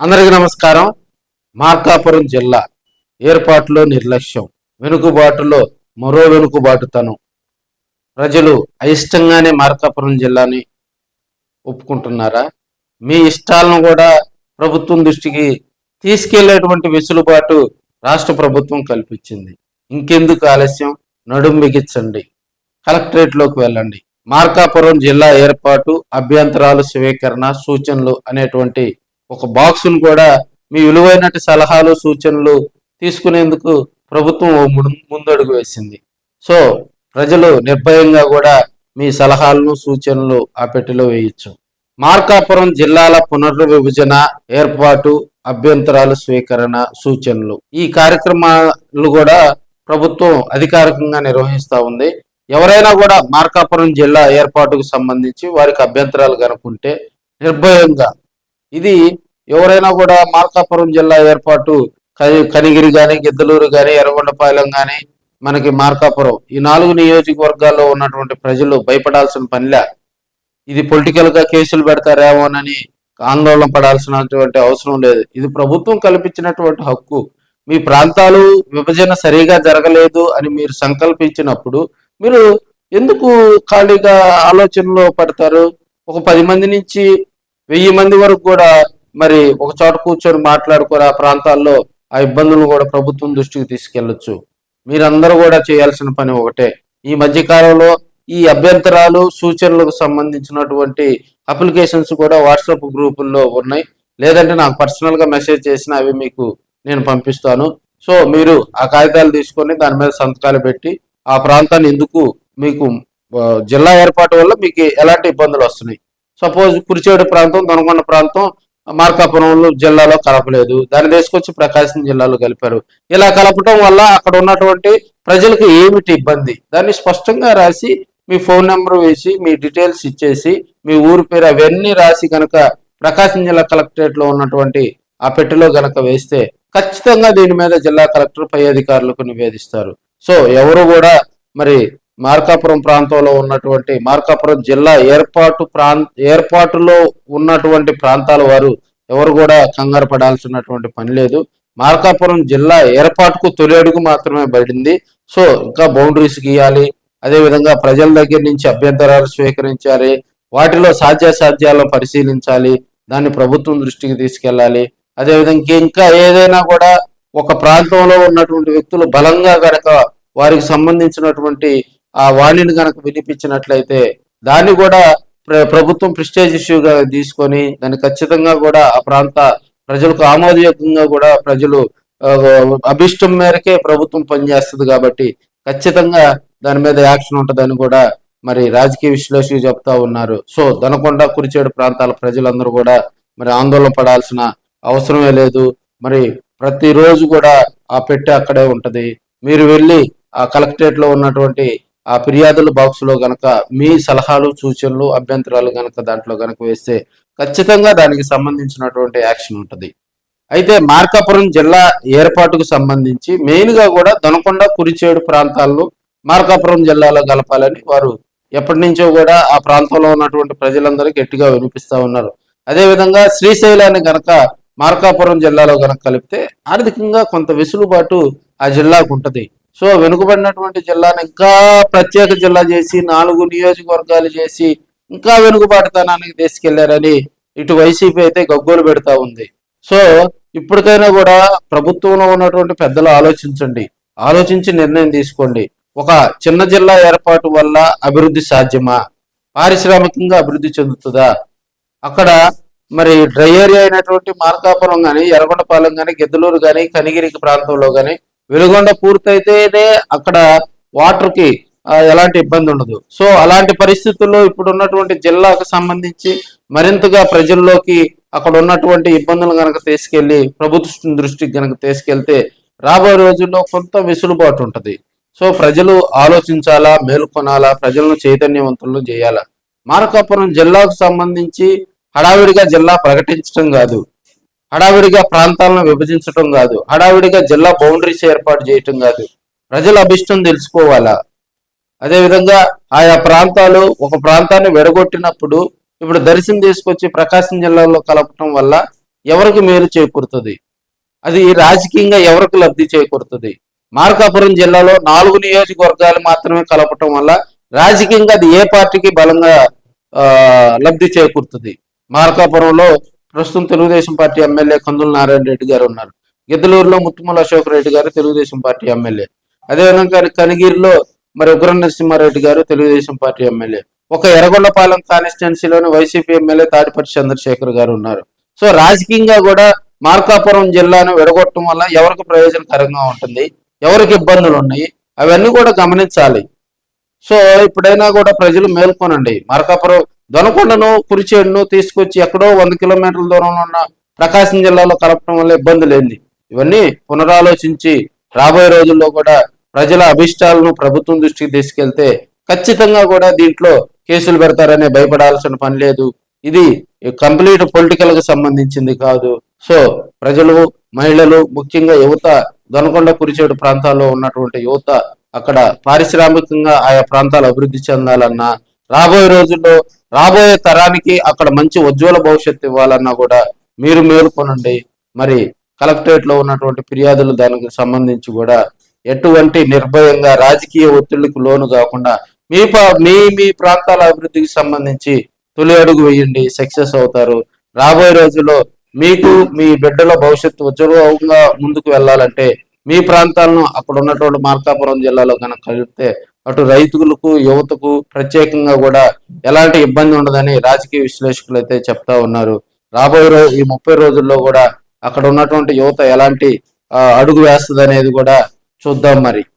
అందరికీ నమస్కారం. మార్కాపురం జిల్లా ఏర్పాటులో నిర్లక్ష్యం, వెనుకబాటులో మరో వెనుకబాటుతనం. ప్రజలు అయిష్టంగానే మార్కాపురం జిల్లాని ఒప్పుకుంటున్నారా? మీ ఇష్టాలను కూడా ప్రభుత్వం దృష్టికి తీసుకెళ్లేటువంటి వెసులుబాటు రాష్ట్ర ప్రభుత్వం కల్పించింది. ఇంకెందుకు ఆలస్యం? నడుం బిగించండి, కలెక్టరేట్లోకి వెళ్ళండి. మార్కాపురం జిల్లా ఏర్పాటు, అభ్యంతరాలు, స్వీకరణ, సూచనలు అనేటువంటి ఒక బాక్సును కూడా మీ విలువైన సలహాలు సూచనలు తీసుకునేందుకు ప్రభుత్వం ముందడుగు వేసింది. సో ప్రజలు నిర్భయంగా కూడా మీ సలహాలను సూచనలు ఆ పెట్టెలో వేయచ్చు. మార్కాపురం జిల్లాల పునర్విభజన, ఏర్పాటు, అభ్యంతరాలు, స్వీకరణ, సూచనలు ఈ కార్యక్రమాలు కూడా ప్రభుత్వం అధికారికంగా నిర్వహిస్తూ ఉంది. ఎవరైనా కూడా మార్కాపురం జిల్లా ఏర్పాటుకు సంబంధించి వారికి అభ్యంతరాలు కనుక్కుంటే నిర్భయంగా, ఇది ఎవరైనా కూడా మార్కాపురం జిల్లా ఏర్పాటు కనిగిరి కానీ, గిద్దలూరు కానీ, ఎర్రగొండపాలెం కానీ, మనకి మార్కాపురం ఈ 4 నియోజకవర్గాల్లో ఉన్నటువంటి ప్రజలు భయపడాల్సిన పనిలే. ఇది పొలిటికల్ గా కేసులు పెడతారేమోనని ఆందోళన పడాల్సినటువంటి అవసరం లేదు. ఇది ప్రభుత్వం కల్పించినటువంటి హక్కు. మీ ప్రాంతాలు విభజన సరిగా జరగలేదు అని మీరు సంకల్పించినప్పుడు మీరు ఎందుకు ఖాళీగా ఆలోచనలో పడతారు? ఒక 10 మంది నుంచి 1000 మంది వరకు కూడా మరి ఒక చోట కూర్చొని మాట్లాడుకోరు. ఆ ప్రాంతాల్లో ఆ ఇబ్బందులను కూడా ప్రభుత్వం దృష్టికి తీసుకెళ్లొచ్చు. మీరందరూ కూడా చేయాల్సిన పని ఒకటే. ఈ మధ్య కాలంలో ఈ అభ్యంతరాలు సూచనలకు సంబంధించినటువంటి అప్లికేషన్స్ కూడా వాట్సాప్ గ్రూపుల్లో ఉన్నాయి. లేదంటే నాకు పర్సనల్ గా మెసేజ్ చేసిన అవి మీకు నేను పంపిస్తాను. సో మీరు ఆ కాగితాలు తీసుకొని దాని మీద సంతకాలు పెట్టి ఆ ప్రాంతాన్ని ఎందుకు మీకు జిల్లా ఏర్పాటు వల్ల మీకు ఎలాంటి ఇబ్బందులు వస్తున్నాయి. సపోజ్ కురిచేడు ప్రాంతం, దొనకొండ ప్రాంతం మార్కాపురం జిల్లాలో కలపలేదు, దాన్ని తీసుకొచ్చి ప్రకాశం జిల్లాలో కలిపారు. ఇలా కలపటం వల్ల అక్కడ ఉన్నటువంటి ప్రజలకు ఏమిటి ఇబ్బంది, దాన్ని స్పష్టంగా రాసి మీ ఫోన్ నెంబర్ వేసి మీ డీటెయిల్స్ ఇచ్చేసి మీ ఊరి పేరు అవన్నీ రాసి కనుక ప్రకాశం జిల్లా కలెక్టరేట్ లో ఉన్నటువంటి ఆ పెట్టెలో గనక వేస్తే ఖచ్చితంగా దీని మీద జిల్లా కలెక్టర్ పై అధికారులకు నివేదిస్తారు. సో ఎవరు కూడా మరి మార్కాపురం ప్రాంతంలో ఉన్నటువంటి మార్కాపురం జిల్లా ఏర్పాటులో ఉన్నటువంటి ప్రాంతాల వారు ఎవరు కూడా కంగారు పడాల్సినటువంటి పని లేదు. మార్కాపురం జిల్లా ఏర్పాటుకు తొలి అడుగు మాత్రమే పడింది. సో ఇంకా బౌండరీస్ గీయాలి, అదేవిధంగా ప్రజల దగ్గర నుంచి అభ్యంతరాలు స్వీకరించాలి, వాటిలో సాధ్యాసాధ్యాలను పరిశీలించాలి, దాన్ని ప్రభుత్వం దృష్టికి తీసుకెళ్లాలి. అదేవిధంగా ఇంకా ఏదైనా కూడా ఒక ప్రాంతంలో ఉన్నటువంటి వ్యక్తులు బలంగా గనక వారికి సంబంధించినటువంటి ఆ వాణిని కనుక వినిపించినట్లయితే దాన్ని కూడా ప్రభుత్వం ప్రెస్టేజ్ ఇష్యూగా తీసుకొని దాన్ని ఖచ్చితంగా కూడా ఆ ప్రాంత ప్రజలకు ఆమోదయోగ్యంగా కూడా ప్రజలు అభిష్టం మేరకే ప్రభుత్వం పనిచేస్తుంది కాబట్టి ఖచ్చితంగా దాని మీద యాక్షన్ ఉంటుందని కూడా మరి రాజకీయ విశ్లేషకులు చెప్తా ఉన్నారు. సో దొనకొండ, కురిచేడు ప్రాంతాల ప్రజలందరూ కూడా మరి ఆందోళన పడాల్సిన అవసరమే లేదు. మరి ప్రతిరోజు కూడా ఆ పెట్టె అక్కడే ఉంటది. మీరు వెళ్ళి ఆ కలెక్టరేట్ లో ఉన్నటువంటి ఆ ఫిర్యాదుల బాక్స్ లో గనక మీ సలహాలు సూచనలు అభ్యంతరాలు గనక దాంట్లో గనక వేస్తే ఖచ్చితంగా దానికి సంబంధించినటువంటి యాక్షన్ ఉంటుంది. అయితే మార్కాపురం జిల్లా ఏర్పాటుకు సంబంధించి మెయిన్ గా కూడా దొనకొండ, కురిచేడు ప్రాంతాలను మార్కాపురం జిల్లాలో కలపాలని వారు ఎప్పటి నుంచో కూడా ఆ ప్రాంతంలో ఉన్నటువంటి ప్రజలందరూ గట్టిగా వినిపిస్తా ఉన్నారు. అదేవిధంగా శ్రీశైలాన్ని గనక మార్కాపురం జిల్లాలో గనక కలిపితే ఆర్థికంగా కొంత వెసులుబాటు ఆ జిల్లాకు ఉంటది. సో వెనుకబడినటువంటి జిల్లాను ఇంకా ప్రత్యేక జిల్లా చేసి 4 నియోజకవర్గాలు చేసి ఇంకా వెనుకబాటుతనానికి తీసుకెళ్లారని ఇటు వైసీపీ అయితే గగ్గోలు పెడతా ఉంది. సో ఇప్పటికైనా కూడా ప్రభుత్వంలో ఉన్నటువంటి పెద్దలు ఆలోచించండి, ఆలోచించి నిర్ణయం తీసుకోండి. ఒక చిన్న జిల్లా ఏర్పాటు వల్ల అభివృద్ధి సాధ్యమా? పారిశ్రామికంగా అభివృద్ధి చెందుతుందా? అక్కడ మరి డ్రై ఏరియా అయినటువంటి మార్కాపురం కానీ, ఎర్రగొండపాలెం కానీ, గిద్దలూరు కానీ, కనిగిరి ప్రాంతంలో కానీ వెలుగొండ పూర్తయితేనే అక్కడ వాటర్ కి ఎలాంటి ఇబ్బంది ఉండదు. సో అలాంటి పరిస్థితుల్లో ఇప్పుడు ఉన్నటువంటి జిల్లాకు సంబంధించి మరింతగా ప్రజల్లోకి అక్కడ ఉన్నటువంటి ఇబ్బందులు కనుక తీసుకెళ్లి ప్రభుత్వం దృష్టికి కనుక తీసుకెళ్తే రాబోయే రోజుల్లో కొంత వెసులుబాటు ఉంటది. సో ప్రజలు ఆలోచించాలా, మేల్కొనాలా, ప్రజలను చైతన్యవంతులను చేయాలా. మార్కాపురం జిల్లాకు సంబంధించి హడావిడిగా జిల్లా ప్రకటించడం కాదు, హడావిడిగా ప్రాంతాలను విభజించడం కాదు, హడావిడిగా జిల్లా బౌండరీస్ ఏర్పాటు చేయటం కాదు. ప్రజల అభిష్టం తెలుసుకోవాలా. అదేవిధంగా ఆయా ప్రాంతాలు ఒక ప్రాంతాన్ని విడగొట్టినప్పుడు ఇప్పుడు దర్శనం తీసుకొచ్చి ప్రకాశం జిల్లాలో కలపటం వల్ల ఎవరికి మేలు చేకూరుతుంది, అది రాజకీయంగా ఎవరికి లబ్ధి చేకూరుతుంది? మార్కాపురం జిల్లాలో 4 నియోజకవర్గాలు మాత్రమే కలపటం వల్ల రాజకీయంగా అది ఏ పార్టీకి బలంగా లబ్ధి చేకూరుతుంది? మార్కాపురంలో ప్రస్తుతం తెలుగుదేశం పార్టీ ఎమ్మెల్యే కందుల నారాయణ రెడ్డి గారు ఉన్నారు. గిద్దలూరులో ముత్తుమల అశోక్ రెడ్డి గారు తెలుగుదేశం పార్టీ ఎమ్మెల్యే. అదేవిధంగా కనిగిరిలో మరి ఉగ్ర నరసింహారెడ్డి గారు తెలుగుదేశం పార్టీ ఎమ్మెల్యే. ఒక ఎర్రగొండపాలెం కాన్స్టిట్యున్సీలోని వైసీపీ ఎమ్మెల్యే తాడిపట్టి చంద్రశేఖర్ గారు ఉన్నారు. సో రాజకీయంగా కూడా మార్కాపురం జిల్లాను విడగొట్టడం వల్ల ఎవరికి ప్రయోజనకరంగా ఉంటుంది, ఎవరికి ఇబ్బందులు ఉన్నాయి, అవన్నీ కూడా గమనించాలి. సో ఇప్పుడైనా కూడా ప్రజలు మేల్కొనండి. మార్కాపురం దొనకొండను కురిచేడును తీసుకొచ్చి ఎక్కడో 100 కిలోమీటర్ల దూరంలో ఉన్న ప్రకాశం జిల్లాలో కలపడం వల్ల ఇబ్బంది లేని ఇవన్నీ పునరాలోచించి రాబోయే రోజుల్లో కూడా ప్రజల అభిష్టాలను ప్రభుత్వం దృష్టికి తీసుకెళ్తే ఖచ్చితంగా కూడా దీంట్లో కేసులు పెడతారనే భయపడాల్సిన పని లేదు. ఇది కంప్లీట్ పొలిటికల్ కి సంబంధించింది కాదు. సో ప్రజలు, మహిళలు, ముఖ్యంగా యువత, దొనకొండ కురిచేడు ప్రాంతాల్లో ఉన్నటువంటి యువత అక్కడ పారిశ్రామికంగా ఆయా ప్రాంతాలు అభివృద్ధి చెందాలన్నా, రాబోయే రోజుల్లో రాబోయే తరానికి అక్కడ మంచి ఉజ్వల భవిష్యత్తు ఇవ్వాలన్నా కూడా మీరు మేలుకొనండి. మరి కలెక్టరేట్ లో ఉన్నటువంటి ఫిర్యాదులు దానికి సంబంధించి కూడా ఎటువంటి నిర్భయంగా రాజకీయ ఒత్తిళ్లకు లోను కాకుండా మీ మీ ప్రాంతాల అభివృద్ధికి సంబంధించి తొలి అడుగు వేయండి, సక్సెస్ అవుతారు. రాబోయే రోజుల్లో మీకు మీ బిడ్డల భవిష్యత్తు ఉజ్వలంగా ముందుకు వెళ్ళాలంటే మీ ప్రాంతాలను అక్కడ ఉన్నటువంటి మార్కాపురం జిల్లాలో కనుక కలిపితే అటు రైతులకు, యువతకు ప్రత్యేకంగా కూడా ఎలాంటి ఇబ్బంది ఉండదని రాజకీయ విశ్లేషకులు అయితే చెప్తా ఉన్నారు. రాబోయే ఈ 30 రోజుల్లో కూడా అక్కడ ఉన్నటువంటి యువత ఎలాంటి అడుగు వేస్తుంది అనేది కూడా చూద్దాం మరి.